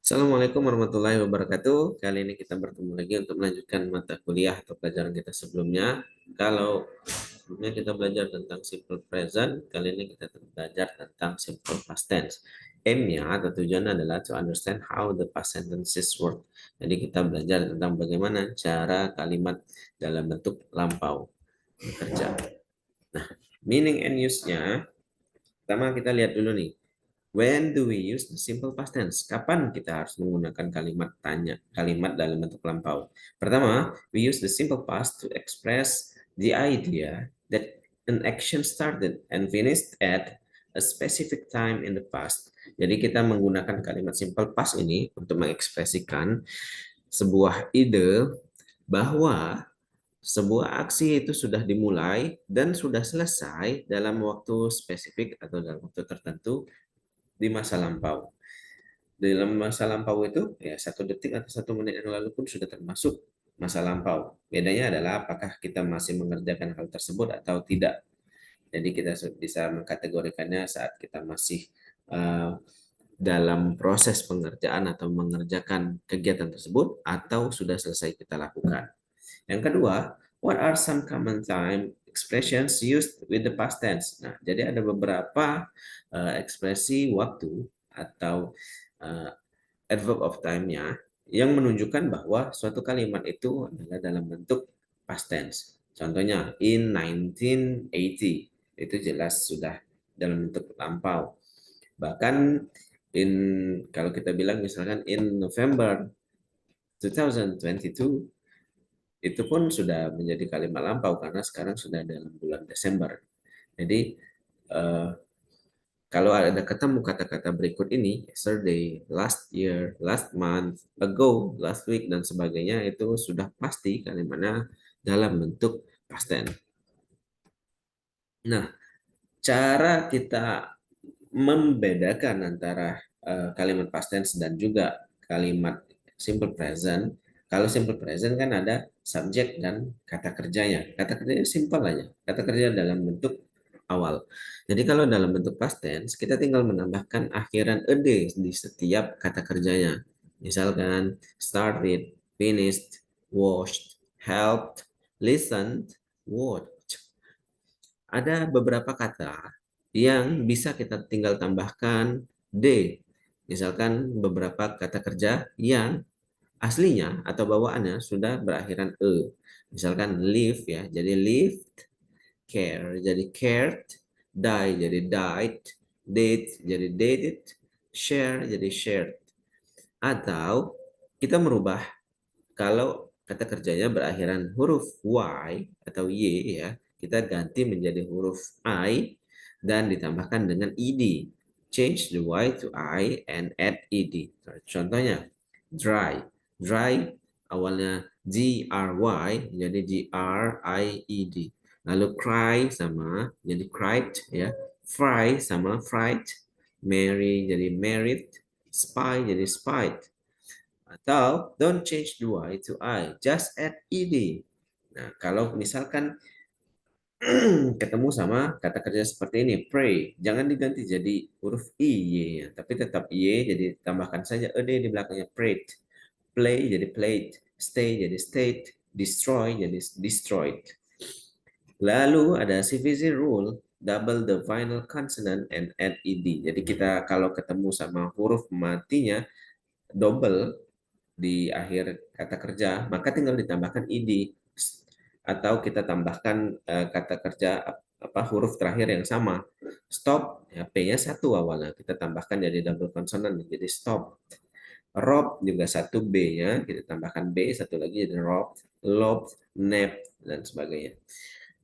Assalamualaikum warahmatullahi wabarakatuh. Kali ini kita bertemu lagi untuk melanjutkan mata kuliah atau pelajaran kita sebelumnya. Kalau sebelumnya kita belajar tentang simple present, kali ini kita belajar tentang simple past tense. Aimnya atau tujuannya adalah to understand how the past sentences work. Jadi kita belajar tentang bagaimana cara kalimat dalam bentuk lampau bekerja. Nah, meaning and use-nya, pertama kita lihat dulu nih. When do we use the simple past tense? Kapan kita harus menggunakan kalimat tanya, kalimat dalam bentuk lampau? Pertama, we use the simple past to express the idea that an action started and finished at a specific time in the past. Jadi kita menggunakan kalimat simple past ini untuk mengekspresikan sebuah ide bahwa sebuah aksi itu sudah dimulai dan sudah selesai dalam waktu spesifik atau dalam waktu tertentu di masa lampau. Dalam masa lampau itu, ya 1 detik atau 1 menit yang lalu pun sudah termasuk masa lampau. Bedanya adalah apakah kita masih mengerjakan hal tersebut atau tidak. Jadi kita bisa mengkategorikannya saat kita masih uh, dalam proses pengerjaan atau mengerjakan kegiatan tersebut atau sudah selesai kita lakukan. Yang kedua, what are some common time expressions used with the past tense? Nah, jadi ada beberapa ekspresi waktu atau uh, adverb of time-nya yang menunjukkan bahwa suatu kalimat itu adalah dalam bentuk past tense. Contohnya, in 1980, itu jelas sudah dalam bentuk lampau. Bahkan in kalau kita bilang misalkan in November 2022, itu pun sudah menjadi kalimat lampau karena sekarang sudah dalam bulan Desember. Jadi eh, kalau ada ketemu kata-kata berikut ini, yesterday, last year, last month, ago, last week, dan sebagainya, itu sudah pasti kalimatnya dalam bentuk past tense. Nah, cara kita membedakan antara kalimat past tense dan juga kalimat simple present. Kalau simple present kan ada subjek dan kata kerjanya. Kata kerjanya simple aja. Kata kerja dalam bentuk awal. Jadi kalau dalam bentuk past tense, kita tinggal menambahkan akhiran ed di setiap kata kerjanya. Misalkan started, finished, washed, helped, listened, watched. Ada beberapa kata yang bisa kita tinggal tambahkan D. Misalkan beberapa kata kerja yang aslinya atau bawaannya sudah berakhiran E. Misalkan live ya, jadi lived, care jadi cared, die jadi died, date jadi dated, share jadi shared. Atau kita merubah kalau kata kerjanya berakhiran huruf Y atau Y ya, kita ganti menjadi huruf I dan ditambahkan dengan ed. Change the Y to I and add ed. Contohnya, dry. Dry awalnya GRY jadi GRIED. Lalu cry sama jadi cried ya. Fry sama fried. Marry jadi married. Spy jadi spied. Atau don't change the Y to I, just add ed. Nah, kalau misalkan ketemu sama kata kerja seperti ini, pray, jangan diganti jadi huruf I, Y, ya. Tapi tetap Y, jadi tambahkan saja ed di belakangnya, prayed. Play jadi played, stay jadi stayed, destroy jadi destroyed. Lalu ada CVC rule, double the final consonant and add ed. Jadi kita kalau ketemu sama huruf matinya, double di akhir kata kerja, maka tinggal ditambahkan id atau kita tambahkan kata kerja apa huruf terakhir yang sama. Stop, ya, P-nya satu awalnya, kita tambahkan jadi double consonant jadi stop. Rob juga satu B-nya, kita tambahkan B, satu lagi jadi rob, lob, nap, dan sebagainya.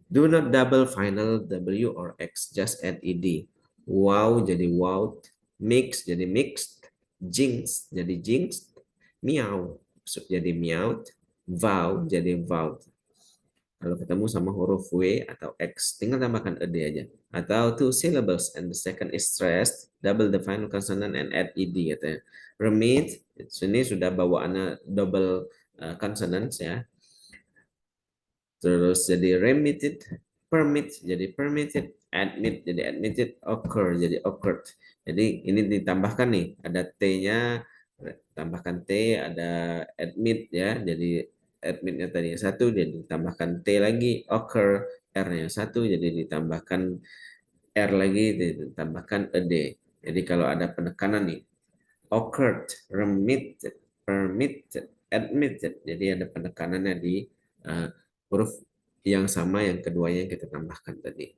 Do not double final W or X, just add ed. Wow jadi wow, mix jadi mixed, jinx jadi jinxed, meow jadi meowed, vow jadi vowed. Kalau ketemu sama huruf W atau X, tinggal tambahkan ed aja. Atau two syllables and the second is stressed, double the final consonant and add ed katanya. Remit, ini sudah bawaannya double consonants ya. Terus jadi remitted, permit jadi permitted, admit jadi admitted, occur jadi occurred. Jadi ini ditambahkan nih, ada T-nya tambahkan T, ada admit ya, jadi admitnya tadi yang satu, jadi ditambahkan T lagi, occur, R-nya satu, jadi ditambahkan R lagi, ditambahkan a D. Jadi kalau ada penekanan nih, occurred, remitted, permitted, admitted, jadi ada penekanannya di huruf yang sama yang keduanya yang kita tambahkan tadi.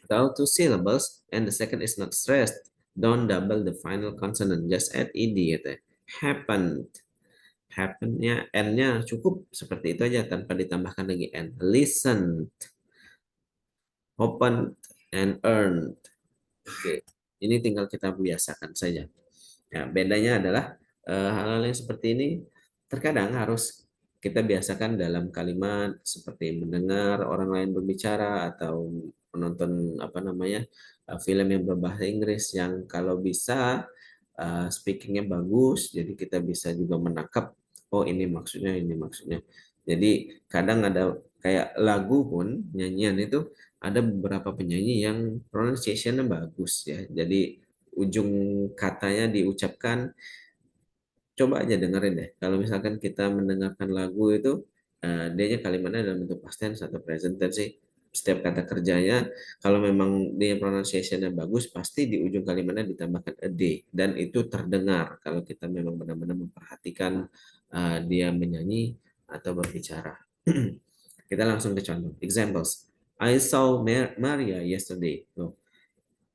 Atau two syllables and the second is not stressed. Don't double the final consonant, just add ed gitu. Happened. Happened-nya n-nya cukup seperti itu aja tanpa ditambahkan lagi n. Listened, opened, and earned. Oke, ini tinggal kita biasakan saja. Ya, bedanya adalah hal-hal yang seperti ini terkadang harus kita biasakan dalam kalimat seperti mendengar orang lain berbicara atau menonton apa namanya film yang berbahasa Inggris yang kalau bisa speakingnya bagus, jadi kita bisa juga menangkap oh ini maksudnya. Jadi kadang ada kayak lagu pun nyanyian itu ada beberapa penyanyi yang pronunciation-nya bagus ya. Jadi ujung katanya diucapkan, coba aja dengerin deh. Kalau misalkan kita mendengarkan lagu itu, dia kalimatnya dalam bentuk past tense atau present tense sih. Setiap kata kerjanya, kalau memang dia pronunciation-nya bagus, pasti di ujung kalimatnya ditambahkan a d. Dan itu terdengar kalau kita memang benar-benar memperhatikan dia menyanyi atau berbicara. Kita langsung ke contoh. Examples. I saw Maria yesterday. Tuh.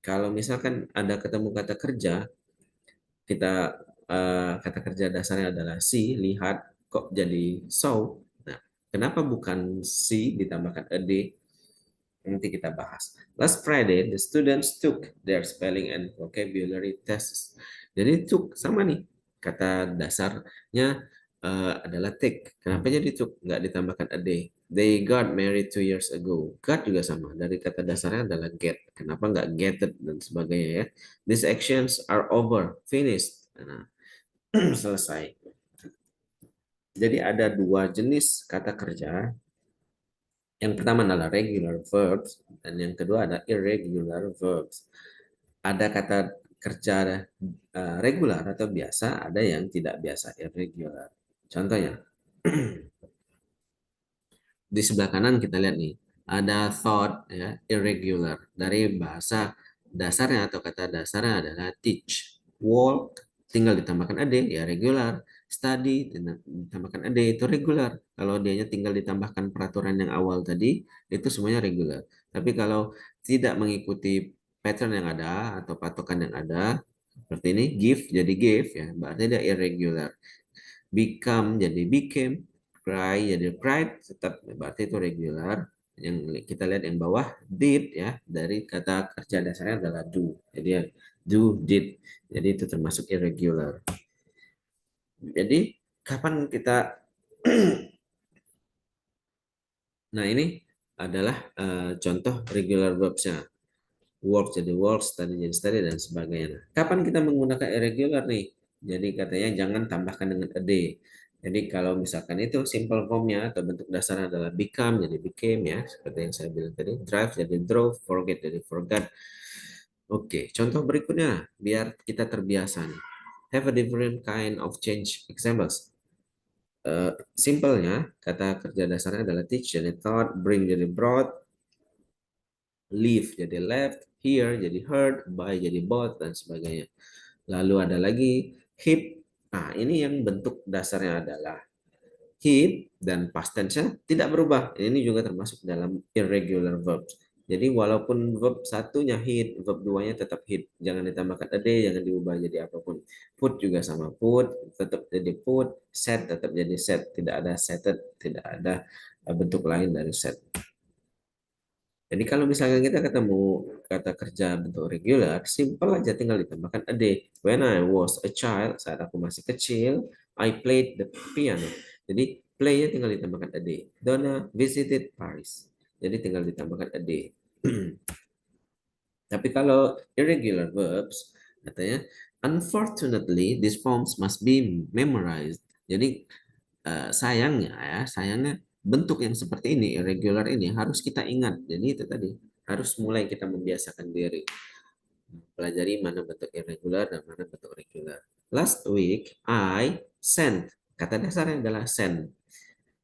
Kalau misalkan ada ketemu kata kerja, kita kata kerja dasarnya adalah see, lihat, kok jadi saw. Nah, kenapa bukan see ditambahkan a d? Nanti kita bahas. Last Friday, the students took their spelling and vocabulary tests. Jadi took sama nih, kata dasarnya adalah take. Kenapa jadi took? Nggak ditambahkan a day. They got married 2 years ago. Got juga sama, dari kata dasarnya adalah get. Kenapa nggak getted dan sebagainya ya. These actions are over, finished. Nah, selesai. Jadi ada dua jenis kata kerja. Yang pertama adalah regular verbs dan yang kedua ada irregular verbs. Ada kata kerja regular atau biasa, ada yang tidak biasa, irregular. Contohnya, di sebelah kanan kita lihat nih, ada thought ya, irregular. Dari bahasa dasarnya atau kata dasarnya adalah teach, walk, tinggal ditambahkan ad ya regular, study ditambahkan ad itu regular. Kalau dianya tinggal ditambahkan peraturan yang awal tadi itu semuanya regular. Tapi kalau tidak mengikuti pattern yang ada atau patokan yang ada seperti ini, give jadi give ya, berarti dia irregular. Become jadi became, cry jadi cried, tetap berarti itu regular. Yang kita lihat yang bawah did ya, dari kata kerja dasarnya adalah do. Jadi ya, do, did. Jadi itu termasuk irregular. Jadi kapan kita nah ini adalah contoh regular verbs-nya. Work jadi works, study jadi study dan sebagainya. Kapan kita menggunakan irregular nih? Jadi katanya jangan tambahkan dengan a day. Jadi kalau misalkan itu simple formnya atau bentuk dasarnya adalah become jadi became ya, seperti yang saya bilang tadi. Drive jadi drove, forget jadi forgot. Oke, contoh berikutnya biar kita terbiasa nih. Have a different kind of change examples. Simpelnya kata kerja dasarnya adalah teach jadi taught, bring jadi brought, leave jadi left, hear jadi heard, buy jadi bought, dan sebagainya. Lalu ada lagi hip. Nah, ini yang bentuk dasarnya adalah hip dan past tense-nya tidak berubah. Ini juga termasuk dalam irregular verbs. Jadi walaupun verb satunya hit, verb duanya tetap hit. Jangan ditambahkan a day, jangan diubah jadi apapun. Put juga sama put, tetap jadi put. Set tetap jadi set. Tidak ada setted, tidak ada bentuk lain dari set. Jadi kalau misalnya kita ketemu kata kerja bentuk regular, simple aja tinggal ditambahkan a day. When I was a child, saat aku masih kecil, I played the piano. Jadi play-nya tinggal ditambahkan a day. Donna visited Paris. Jadi tinggal ditambahkan a day. Tapi kalau irregular verbs, katanya, unfortunately, these forms must be memorized. Jadi sayangnya bentuk yang seperti ini, irregular ini harus kita ingat. Jadi itu tadi harus mulai kita membiasakan diri. pelajari mana bentuk irregular dan mana bentuk regular. Last week, I sent. Kata dasarnya adalah send.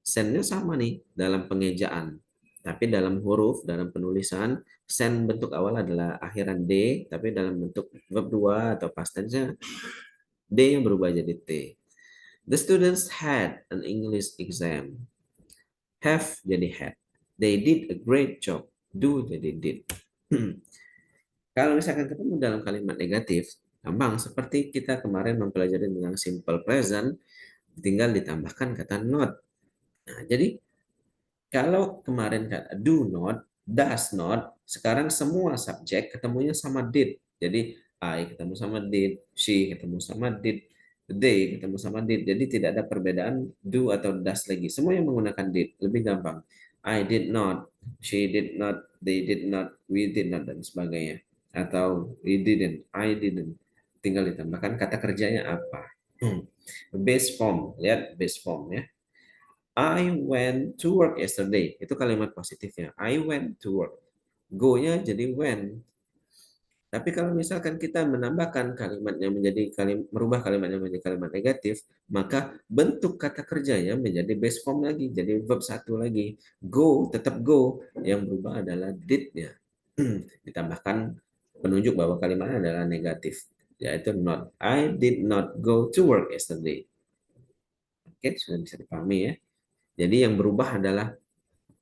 Send-nya sama nih dalam pengejaan. Tapi dalam huruf, dalam penulisan, send bentuk awal adalah akhiran D, tapi dalam bentuk verb 2 atau past tense-nya D yang berubah jadi T. The students had an English exam. Have jadi had. They did a great job. Do jadi did. Kalau misalkan ketemu dalam kalimat negatif, gampang seperti kita kemarin mempelajari tentang simple present, tinggal ditambahkan kata not. Nah, jadi kalau kemarin kata do not, does not, sekarang semua subjek ketemunya sama did. Jadi I ketemu sama did, she ketemu sama did, they ketemu sama did. Jadi tidak ada perbedaan do atau does lagi. Semua yang menggunakan did, lebih gampang. I did not, she did not, they did not, we did not, dan sebagainya. Atau we didn't, I didn't. Tinggal ditambahkan kata kerjanya apa. Base form, lihat base form ya. I went to work yesterday. Itu kalimat positifnya. I went to work. Go-nya jadi went. Tapi kalau misalkan kita menambahkan kalimatnya menjadi merubah kalimatnya menjadi kalimat negatif, maka bentuk kata kerjanya menjadi base form lagi, jadi verb satu lagi. Go tetap go, yang berubah adalah did-nya. Ditambahkan penunjuk bahwa kalimatnya adalah negatif, yaitu not. I did not go to work yesterday. Oke, sudah bisa dipahami ya. Jadi yang berubah adalah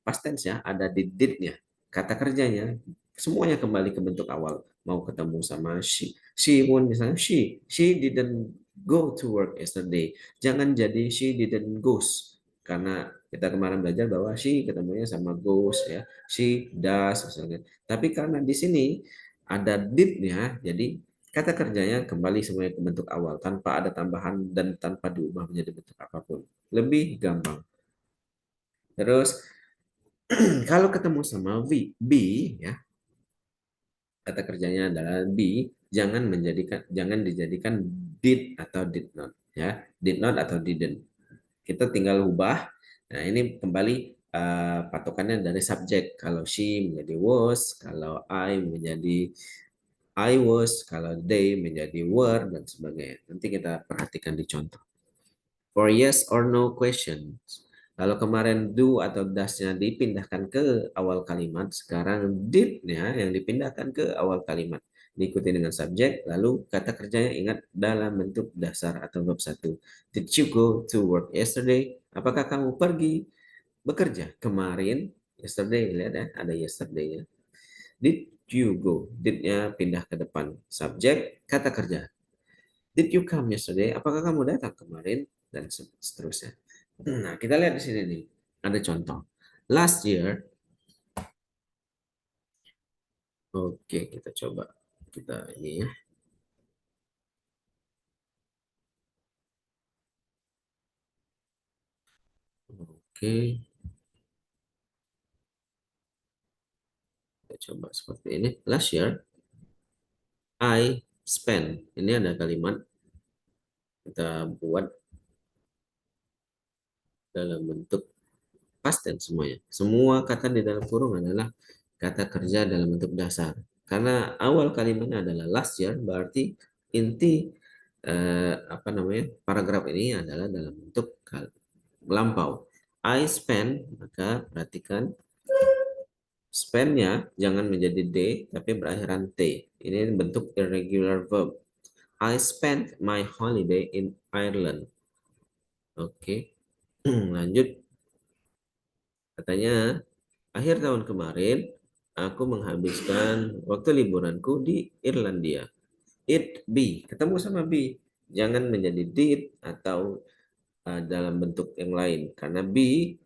past tense ya, ada di did-nya. Kata kerjanya semuanya kembali ke bentuk awal. Mau ketemu sama she pun misalnya she didn't go to work yesterday. Jangan jadi she didn't goes, karena kita kemarin belajar bahwa she ketemunya sama goes ya. She does misalnya. Tapi karena di sini ada did-nya, jadi kata kerjanya kembali semuanya ke bentuk awal tanpa ada tambahan dan tanpa diubah menjadi bentuk apapun. Lebih gampang. Terus kalau ketemu sama be ya, kata kerjanya adalah be, jangan dijadikan did atau did not ya, did not atau didn't. Kita tinggal ubah. Nah, ini kembali patokannya dari subjek. Kalau she menjadi was, kalau I menjadi I was, kalau they menjadi were dan sebagainya. Nanti kita perhatikan di contoh. For yes or no questions. Kalau kemarin do atau does-nya dipindahkan ke awal kalimat, sekarang did-nya yang dipindahkan ke awal kalimat. Diikuti dengan subjek, lalu kata kerjanya ingat dalam bentuk dasar atau verb satu. Did you go to work yesterday? Apakah kamu pergi bekerja kemarin? Yesterday, lihat ya, ada yesterday-nya. Did you go? Did-nya pindah ke depan. Subjek, kata kerja. Did you come yesterday? Apakah kamu datang kemarin? Dan seterusnya. Nah, kita lihat di sini nih. Ada contoh. Last year, oke, kita coba. Kita ini ya. Oke, kita coba seperti ini. Last year, I spent. Ini ada kalimat kita buat dalam bentuk past tense semuanya. Semua kata di dalam kurung adalah kata kerja dalam bentuk dasar. Karena awal kalimatnya adalah last year, berarti inti apa namanya paragraf ini adalah dalam bentuk melampau. I spend, maka perhatikan spend-nya jangan menjadi D, tapi berakhiran T. Ini bentuk irregular verb. I spent my holiday in Ireland. Oke, lanjut. Katanya, akhir tahun kemarin, aku menghabiskan waktu liburanku di Irlandia. It be, ketemu sama be. Jangan menjadi did atau dalam bentuk yang lain. Karena be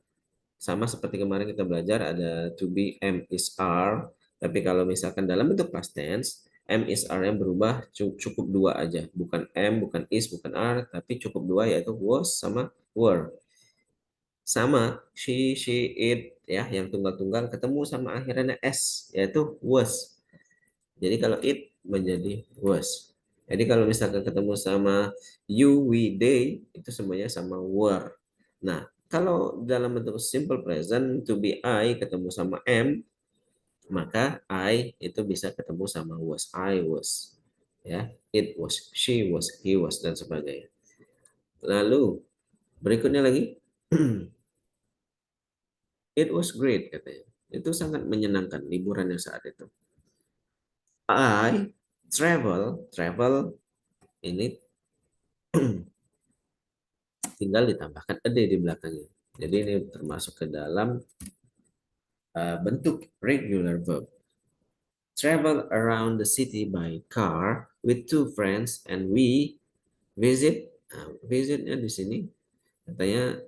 sama seperti kemarin kita belajar ada to be, am, is, are. Tapi kalau misalkan dalam bentuk past tense, am, is, are yang berubah cukup dua aja. Bukan am, bukan is, bukan are, tapi cukup dua yaitu was sama were. Sama she, it ya yang tunggal-tunggal ketemu sama akhirnya s yaitu was. Jadi kalau it menjadi was. Jadi kalau misalkan ketemu sama you, we, they itu semuanya sama were. Nah, kalau dalam bentuk simple present to be I ketemu sama am, Maka I itu bisa ketemu sama was, I was. Ya, it was, she was, he was, dan sebagainya. Lalu berikutnya lagi, it was great katanya. Itu sangat menyenangkan liburan yang saat itu. I travel ini tinggal ditambahkan a day di belakangnya. Jadi ini termasuk ke dalam bentuk regular verb. Travel around the city by car with two friends and we visit. Nah, visitnya di sini katanya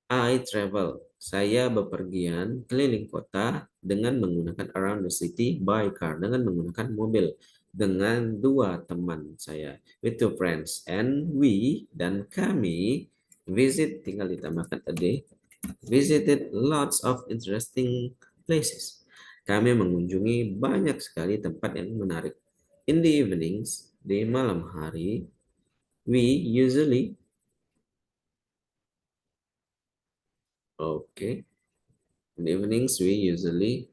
I travel. Saya bepergian keliling kota dengan menggunakan around the city by car, dengan menggunakan mobil, dengan dua teman saya, with two friends, and we, dan kami visit, tinggal ditambahkan a day, visited lots of interesting places. Kami mengunjungi banyak sekali tempat yang menarik. In the evenings, di malam hari, we usually, okay, in the evenings we usually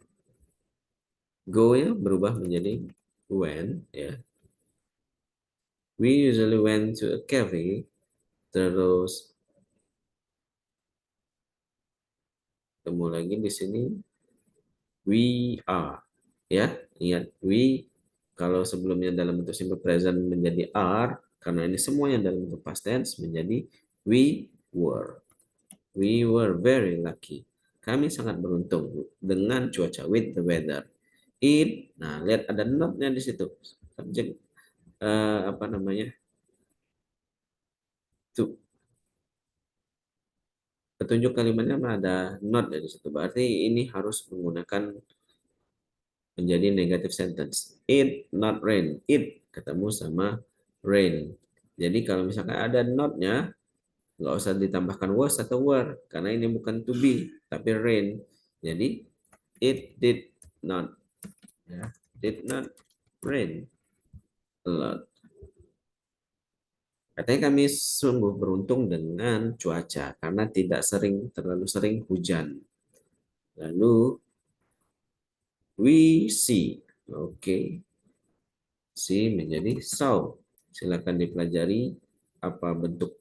go ya berubah menjadi when ya. We usually went to a cafe. Terus ketemu lagi di sini we are ya. Ingat we kalau sebelumnya dalam bentuk simple present menjadi are, karena ini semuanya dalam bentuk past tense menjadi we were. We were very lucky. Kami sangat beruntung dengan cuaca, with the weather. It, nah lihat ada not-nya di situ. Subjek apa namanya? To. Petunjuk kalimatnya ada not di situ. Berarti ini harus menggunakan menjadi negative sentence. It not rain. It ketemu sama rain. Jadi kalau misalkan ada not-nya, nggak usah ditambahkan was atau were, karena ini bukan to be, tapi rain. Jadi it did not, ya, did not rain a lot. Katanya kami sungguh beruntung dengan cuaca karena tidak terlalu sering hujan. Lalu we see. Oke. See menjadi saw. Silakan dipelajari apa bentuk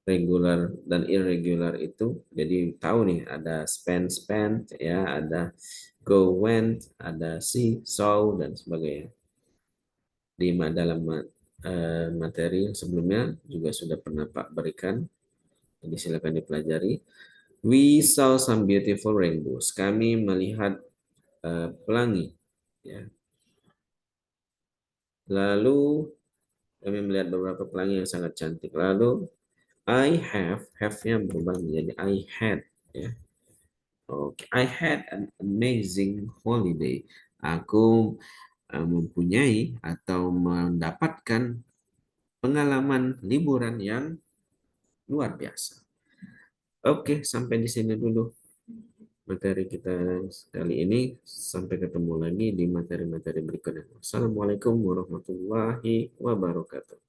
regular dan irregular itu. Jadi tahu nih ada spent ya, ada go went, ada see, saw dan sebagainya. Di dalam materi yang sebelumnya juga sudah pernah Pak berikan. Jadi silakan dipelajari. We saw some beautiful rainbows. Kami melihat pelangi ya. Lalu kami melihat beberapa pelangi yang sangat cantik. Lalu have-nya berubah menjadi I had ya. Oke, I had an amazing holiday. Aku mempunyai atau mendapatkan pengalaman liburan yang luar biasa. Oke, sampai di sini dulu materi kita kali ini. Sampai ketemu lagi di materi-materi berikutnya. Assalamualaikum warahmatullahi wabarakatuh.